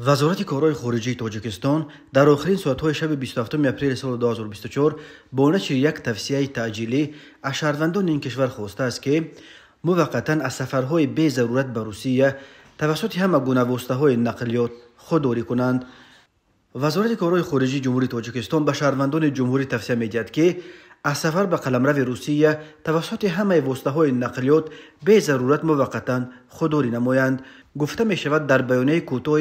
وزارت کارهای خارجه تاجیکستان در آخرین ساعت‌های شب 27 اپریل سال 2024 با نشر یک توصیه تعجیلی از شهروندان این کشور خواسته است که موقتا از سفرهای بی ضرورت به روسیه توسط همه گونه واسطه‌های نقلیات خودداری کنند. وزارت کارهای خارجه جمهوری تاجیکستان به شهروندان جمهوری توصیه می‌دهد که از سفر به قلمرو روسیه توسط همه واسطه‌های نقلیات به ضرورت موقتا خودداری نمایند. گفته می شود در بیانیه کوتاه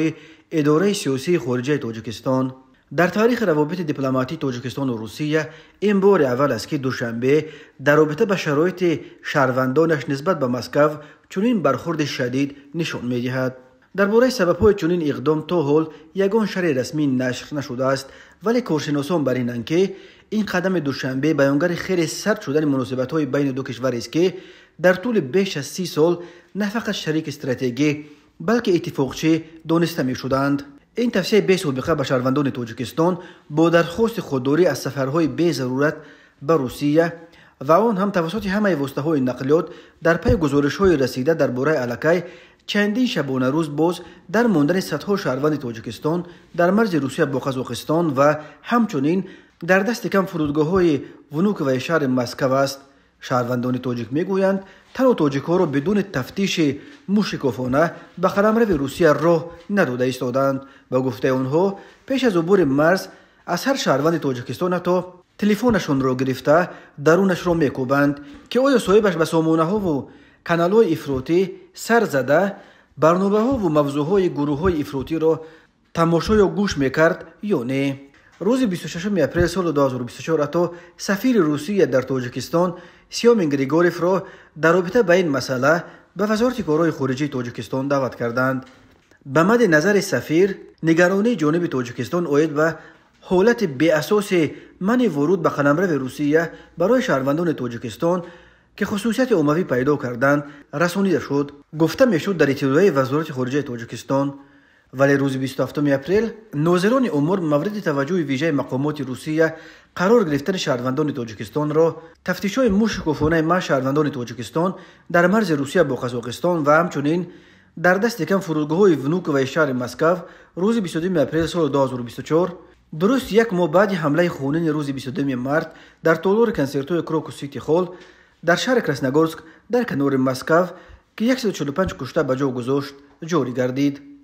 اداره سیاسی خارجه تاجیکستان. در تاریخ روابط دیپلماتی تاجیکستان و روسیه این بار اول است که دوشنبه در رابطه با شرایط شهروندانش نسبت به مسکو چنین برخورد شدید نشان می‌دهد. درباره سبب‌های چنین اقدام تا حال یگان شرح رسمی نشر نشده است، ولی کارشناسان بر اینند که این قدم دوشنبه بیانگر خیلی سرد شدن مناسبت‌های بین دو کشور است که در طول بیش از 30 سال نه فقط شریک استراتژیکی بلکه اتفاقچی دانسته می‌شدند. این توصیه بی سابقه به شهروندان تاجیکستان با درخواست خودداری از سفرهای بی ضرورت به روسیه و آن هم توسط همه واسطه‌های نقلیات در پی گزارش‌های رسیده درباره علاقه چندین شبانه روز باز در ماندن صدها شهروند تاجیکستان در مرز روسیه با قزاقستان و همچنین در دست کم فرودگاه‌های ونوک و شهر مسکو است. شهروندان تاجیک میگویند تنها تاجیک‌ها را بدون تفتیش موشکافانه به قلمرو روسیه راه نداده ایستادند. با گفته آنها پیش از عبور مرز از هر شهروند تاجیکستان حتی تلفنشان را گرفته درونش را میکوبند که آیا صاحبش به سامانه‌ها و کانال‌های افراطی سر زده برنامه‌ها و موضوعهای گروه‌های افراطی را تماشا یا گوش میکرد یا نه. روز 26 اپریل سال 2024 حتی سفیر روسیه در تاجیکستان سیامین گریگوریف را در رابطه با این مسئله به وزارت کارهای خارجه تاجیکستان دعوت کردند. به مد نظر سفیر نگرانی جانب تاجیکستان آید به حالت بی اساس منع ورود به قلمرو روسیه برای شهروندان تاجیکستان که خصوصیت عمومی پیدا کردند رسانیده شد. گفته میشد در اطلاعیه وزارت خارجه تاجیکستان. ولی روز 27 اپریل ناظران امور مورد توجه ویژه مقامات روسیه قرار گرفتن شهروندان تاجیکستان را تفتیش‌های موشکافانه ما شهروندان تاجیکستان در مرز روسیه با قزاقستان و همچنین در دست کم فرودگاه‌های ونوک و شهر مسکو روز 22 اپریل سال 2024 درست یک ماه بعد حمله خونین روز 22 مارت در تالار کنسرتوی کراکوس سیتی هال در شهر کراسنogorsk در کنار مسکو که 145 کشته به جا گذاشت جاری گردید.